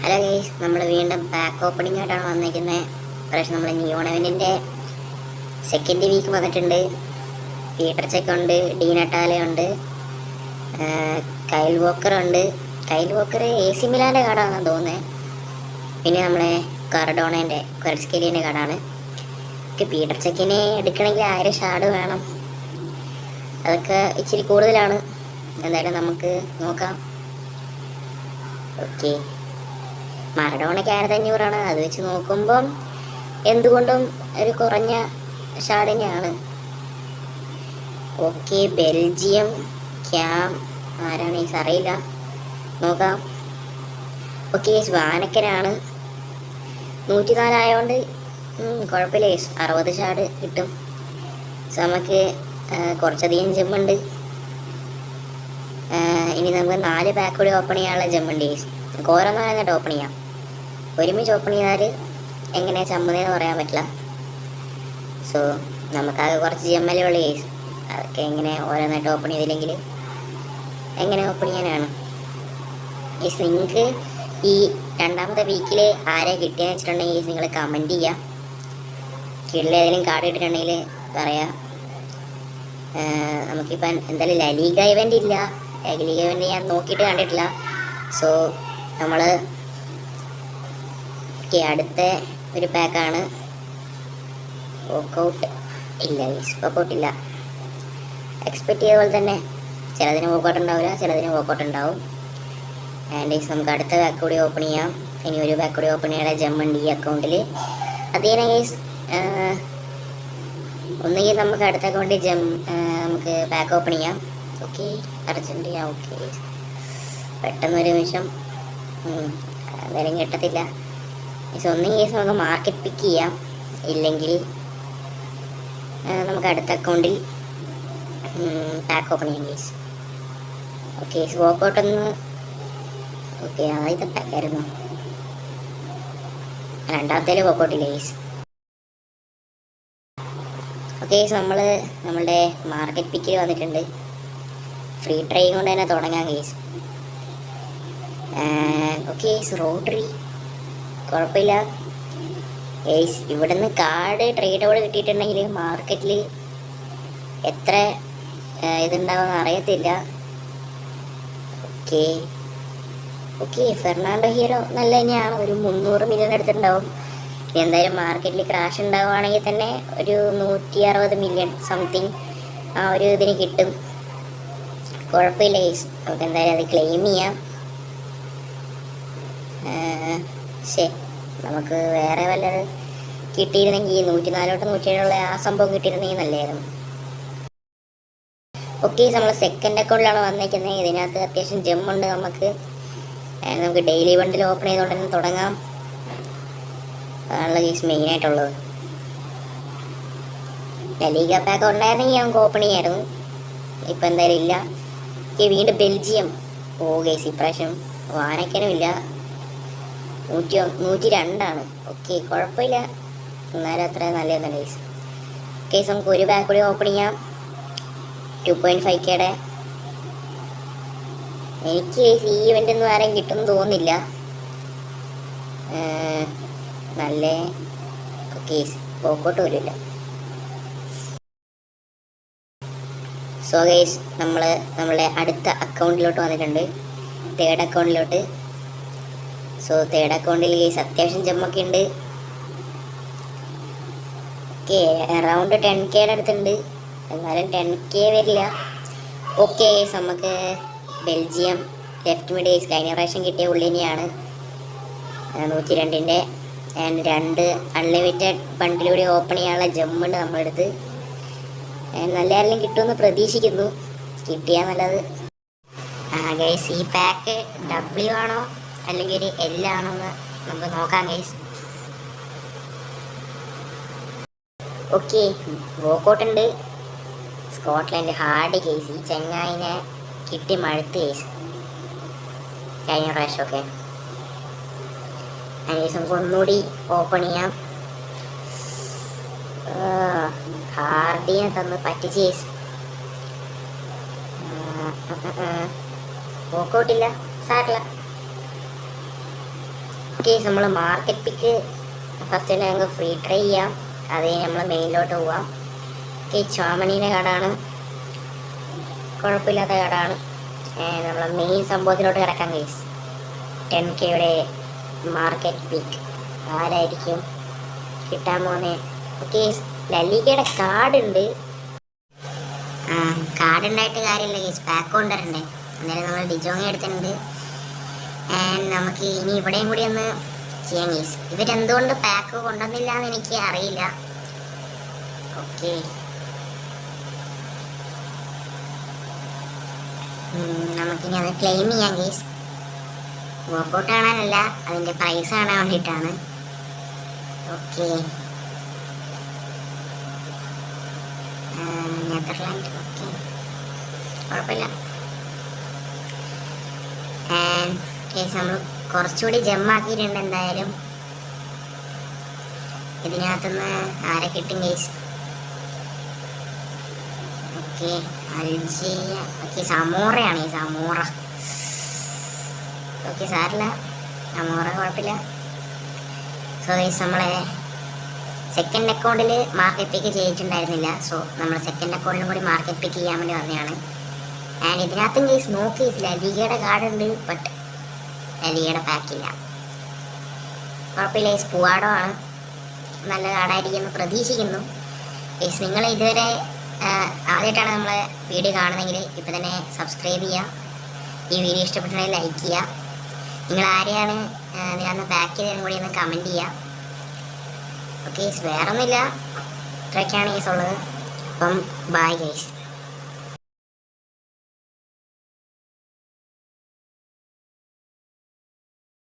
Hello guys, നമ്മൾ വീണ്ടും pack opening ആയിട്ടാണ് വന്നിരിക്കുന്നത്. പ്രാവശ്യം നമ്മൾ നിയോണെവനിൻ്റെ സെക്കൻഡ് വീക്ക് വന്നിട്ടുണ്ട്. പീറ്റർ ചെക്ക് ഉണ്ട്, ഡീനട്ടാലയുണ്ട്, കൈൽ വോക്കർ ഉണ്ട്. കൈൽ വോക്കർ AC മിലാൻ്റെ കാർഡാണെന്ന് തോന്നുന്നത്. പിന്നെ നമ്മളെ കർഡോണേൻ്റെ ക്വരറ്റ്സ്കേലിയൻ്റെ കാർഡാണ്. പീറ്റർ ചെക്കിനെ എടുക്കണമെങ്കിൽ 1000 ഷാർഡ് വേണം. അതൊക്കെ ഇച്ചിരി കൂടുതലാണ്. എന്തായാലും നമുക്ക് നോക്കാം. ഓക്കെ, മറഡോണയ്ക്ക് 1500 അത് വെച്ച് നോക്കുമ്പം എന്തുകൊണ്ടും ഒരു കുറഞ്ഞ ഷാർഡ് തന്നെയാണ്. ഓക്കെ, ബെൽജിയം ക്യാം ആരാണ് ഈ അറിയില്ല, നോക്കാം. ഓക്കെ, വാനക്കനാണ്. 104 ആയതുകൊണ്ട് കുഴപ്പമില്ല. 60 ഷാർഡ് കിട്ടും. സോ നമുക്ക് കുറച്ചധികം ജമ്മുണ്ട്. ഇനി നമുക്ക് 4 പാക്ക് കൂടി ഓപ്പൺ ചെയ്യാനുള്ള ജമ്മുണ്ട്. നമുക്ക് ഓരോന്നായിട്ട് ഓപ്പൺ ചെയ്യാം. ഒരുമിച്ച് ഓപ്പൺ ചെയ്താൽ എങ്ങനെ ചമ്മുന്നതെന്ന് പറയാൻ പറ്റില്ല. സോ നമുക്കാകെ കുറച്ച് ജമ്മലേ ഉള്ളൂ കേസ്. അതൊക്കെ എങ്ങനെ ഓരോന്നായിട്ട് ഓപ്പൺ ചെയ്തില്ലെങ്കിൽ എങ്ങനെ ഓപ്പൺ ചെയ്യാനാണ് കേസ്. നിങ്ങൾക്ക് ഈ രണ്ടാമത്തെ വീക്കിൽ ആരെ കിട്ടിയെന്ന് വെച്ചിട്ടുണ്ടെങ്കിൽ നിങ്ങൾ കമൻറ്റ് ചെയ്യുക. കീഴിൽ ഏതെങ്കിലും കാർഡ് ഇട്ടിട്ടുണ്ടെങ്കിൽ പറയാം. നമുക്കിപ്പം എന്തായാലും ലലീഗ ഇവൻ്റ് ഇല്ല. ലലീഗ ഇവൻ്റ് ഞാൻ നോക്കിയിട്ട് കണ്ടിട്ടില്ല. സോ നമ്മൾ അടുത്ത ഒരു പാക്കാണ്. വോക്കൗട്ട് ഇല്ല, വോക്കൗട്ട് ഇല്ല. എക്സ്പെക്റ്റ് ചെയ്ത പോലെ തന്നെ ചിലതിന് വോക്കൗട്ട് ഉണ്ടാവില്ല, ചിലതിന് വോക്കൗട്ട് ഉണ്ടാവും. ആൻഡ് നമുക്ക് അടുത്ത പാക്ക് കൂടി ഓപ്പൺ ചെയ്യാം. ഇനി ഒരു പാക്ക് കൂടി ഓപ്പൺ ചെയ്യാൻ ജമ്മുണ്ട് ഈ അക്കൗണ്ടിൽ. അതേനെ കേസ്, ഒന്നുകിൽ നമുക്ക് അടുത്ത അക്കൗണ്ടിൽ നമുക്ക് പാക്ക് ഓപ്പൺ ചെയ്യാം. Okay, Argentina. ഓക്കെ, പെട്ടെന്നൊരു നിമിഷം എന്തായാലും കിട്ടത്തില്ല. ഒന്നെങ്കിൽ കേസ് നമുക്ക് മാർക്കറ്റ് പിക്ക് ചെയ്യാം, ഇല്ലെങ്കിൽ നമുക്ക് അടുത്ത അക്കൗണ്ടിൽ പാക്ക് ഓപ്പൺ ചെയ്യാം കേസ്. ഓക്കെ, വോക്കൗട്ടൊന്ന്. ഓക്കെ, ആദ്യത്തെ പാക്കായിരുന്നു. രണ്ടാമത്തേൽ വോക്കൗട്ടില്ല കേസ്. ഓക്കെ, നമ്മളുടെ മാർക്കറ്റ് പിക്കിൽ വന്നിട്ടുണ്ട്. ഫ്രീ ട്രൈ കൊണ്ട് തന്നെ തുടങ്ങാം കേസ്. ഓക്കെ, റോഡറി കുഴപ്പമില്ല കേസ്. ഇവിടുന്ന് കാർഡ് ട്രേഡോട് കിട്ടിയിട്ടുണ്ടെങ്കിൽ മാർക്കറ്റിൽ എത്ര ഇതുണ്ടാവുമെന്ന് അറിയത്തില്ല. ഓക്കെ ഓക്കെ, ഫെർണാണ്ടോ ഹീറോ നല്ല തന്നെയാണ്. ഒരു 300 മില്യൺ എടുത്തിട്ടുണ്ടാവും. എന്തായാലും മാർക്കറ്റിൽ ക്രാഷ് ഉണ്ടാവുകയാണെങ്കിൽ തന്നെ ഒരു 160 മില്യൺ സംതിങ് ആ ഒരു ഇതിന് കിട്ടും. കുഴപ്പമില്ല കേസ്, നമുക്ക് എന്തായാലും അത് ക്ലെയിം ചെയ്യാം. നമുക്ക് വേറെ വല്ലത് കിട്ടിയിരുന്നെങ്കിൽ 104 തൊട്ട് 107 ആ സംഭവം കിട്ടിയിരുന്നെങ്കിൽ നല്ലതായിരുന്നു. ഓക്കെ, നമ്മൾ സെക്കൻഡ് അക്കൗണ്ടിലാണ് വന്നിരിക്കുന്നത്. ഇതിനകത്ത് അത്യാവശ്യം ജമ്മുണ്ട്. നമുക്ക് ഡെയിലി ബണ്ടിൽ ഓപ്പൺ ചെയ്തുകൊണ്ട് തന്നെ തുടങ്ങാം. അതാണല്ലോ കേസ് മെയിനായിട്ടുള്ളത്. ലലീഗ പാക്ക് ഉണ്ടായിരുന്നെങ്കിൽ നമുക്ക് ഓപ്പൺ ചെയ്യായിരുന്നു. ഇപ്പം എന്തായാലും ഇല്ല. വീണ്ടും ബെൽജിയം. ഓ കേസ്, ഇപ്രാവശ്യം വാനക്കനും ഇല്ല. 102. ഓക്കെ, കുഴപ്പമില്ല, എന്നാലും അത്ര നല്ലതൊന്നും കേസ്. കേസ് നമുക്ക് ഒരു പാക്ക് കൂടി ഓപ്പൺ ചെയ്യാം. 2.5K. എനിക്ക് ഈ ഇവൻ്റ് ഒന്നും ആരെയും കിട്ടുമെന്ന് തോന്നുന്നില്ല. നല്ല കേസ് പോക്കോട്ട് പോലും ഇല്ല. സോ ഗൈസ്, നമ്മളെ അടുത്ത അക്കൗണ്ടിലോട്ട് വന്നിട്ടുണ്ട്, തേർഡ് അക്കൗണ്ടിലോട്ട്. സോ തേർഡ് അക്കൗണ്ടിൽ കേസ് അത്യാവശ്യം ജമ്മൊക്കെ ഉണ്ട്. ഓക്കെ, അറൗണ്ട് 10K അടുത്തുണ്ട്. എന്നാലും 10K വരില്ല. ഓക്കെ കേസ്, നമുക്ക് ബെൽജിയം ലെഫ്റ്റ് മിഡ് കേസ് കഴിഞ്ഞ പ്രാവശ്യം കിട്ടിയ ഉള്ളിനെയാണ് 102-ൻ്റെ. ആൻഡ് 2 അൺലിമിറ്റഡ് ബണ്ടിലൂടെ ഓപ്പൺ ചെയ്യാനുള്ള ജമ്മുണ്ട് നമ്മളെടുത്ത്. നല്ല ആരെങ്കിലും കിട്ടുമെന്ന് പ്രതീക്ഷിക്കുന്നു. കിട്ടിയാൽ നല്ലത്. ഗൈസ്, ഈ പാക്ക് W ആണോ അല്ലെങ്കിൽ L ആണോ എന്ന് നമുക്ക് നോക്കാം ഗൈസ്. ഓക്കെ, വോക്കൗട്ട് ഉണ്ട്. Scotland hard case. ഈ ചെങ്ങായിനെ കിട്ടി മഴുത്ത് കേസ് കഴിഞ്ഞ പ്രാവശ്യം. ഓക്കെ, അതിന് നമുക്ക് ഒന്നുകൂടി ഓപ്പൺ ചെയ്യാം. ഹാർഡിനെ തന്ന് പറ്റിച്ച് കേസ്. വോക്കൗട്ടില്ല, സാറില്ല. കേസ് നമ്മൾ മാർക്കറ്റ് പിക്ക് ഫസ്റ്റ് തന്നെ ഞങ്ങൾക്ക് ഫ്രീ ട്രൈ ചെയ്യാം. അത് കഴിഞ്ഞ് നമ്മൾ മെയിനിലോട്ട് പോവാം. ഓക്കെ, ചോമനീൻ്റെ കാർഡാണ്, കുഴപ്പമില്ലാത്ത കാർഡാണ്. നമ്മൾ മെയിൻ സംഭവത്തിലോട്ട് കിടക്കാം കേസ്. 10Kയുടെ മാർക്കറ്റ് പിക്ക് ആരായിരിക്കും കിട്ടാൻ പോകുന്നത്? ഓക്കെ, ലലിഗയുടെ കാർഡ് ഉണ്ട്. കാർഡ് ഉണ്ടായിട്ട് കാര്യമില്ല കേസ്, പാക്ക് കൊണ്ടുവരണ്ടേ. അന്നേരം നമ്മൾ ഡിജോങ് എടുത്തിട്ടുണ്ട്. ആൻഡ് നമുക്ക് ഇനി ഇവിടെയും കൂടി ഒന്ന് ചെയ്യാം കേസ്. ഇവരെന്തുകൊണ്ട് പാക്ക് കൊണ്ടുവന്നില്ല എന്ന് എനിക്ക് അറിയില്ല. ഓക്കെ, നമുക്കിനി അത് ക്ലെയിം ചെയ്യാം കേസ്. വർക്കൗട്ട് കാണാനല്ല, അതിൻ്റെ പ്രൈസ് കാണാൻ വേണ്ടിയിട്ടാണ്. Okay, Netherland. ഓക്കെ, കുഴപ്പമില്ല. ആൻഡ് കേസ് നമ്മൾ കുറച്ചുകൂടി ജമ്മാക്കിയിട്ടുണ്ട്. എന്തായാലും ഇതിനകത്തുനിന്ന് ആരെ കിട്ടും കേസ്? ഓക്കെ, അൽജീരിയ. ഓക്കെ, സമോറയാണ് ഈ സമോറ. ഓക്കെ, സാറില്ല, സമോറ കുഴപ്പമില്ല. സോ കേസ് നമ്മളെ സെക്കൻഡ് അക്കൗണ്ടിൽ മാർക്കറ്റ് പിക്ക് ചെയ്തിട്ടുണ്ടായിരുന്നില്ല. സോ നമ്മൾ സെക്കൻഡ് അക്കൗണ്ടിലും കൂടി മാർക്കറ്റ് പിക്ക് ചെയ്യാൻ വേണ്ടി വന്നതാണ്. ആൻഡ് ഇതിനകത്തും കേസ് നോക്കി ലലിഗയുടെ കാർഡ് ഉണ്ട്, ബട്ട് ലലിഗയുടെ പാക്കില്ല. കുഴപ്പമില്ല കേസ്, പുവാടോ ആണ്, നല്ല കാർഡായിരിക്കുമെന്ന് പ്രതീക്ഷിക്കുന്നു. കേസ് നിങ്ങൾ ഇതുവരെ ആദ്യമായിട്ടാണ് നമ്മളെ വീഡിയോ കാണുന്നതെങ്കിൽ ഇപ്പം തന്നെ സബ്സ്ക്രൈബ് ചെയ്യുക. ഈ വീഡിയോ ഇഷ്ടപ്പെട്ടുണ്ടെങ്കിൽ ലൈക്ക് ചെയ്യുക. നിങ്ങൾ ആരെയാണ് ഇതിനകത്ത് പാക്ക് ചെയ്തതിനും കൂടി ഒന്ന് കമൻറ്റ് ചെയ്യുക. ഓക്കെ, വേറെ ഒന്നുമില്ല, ഇത്രയൊക്കെയാണ് കേസ് ഉള്ളത്. അപ്പം ബൈ ഗൈസ്.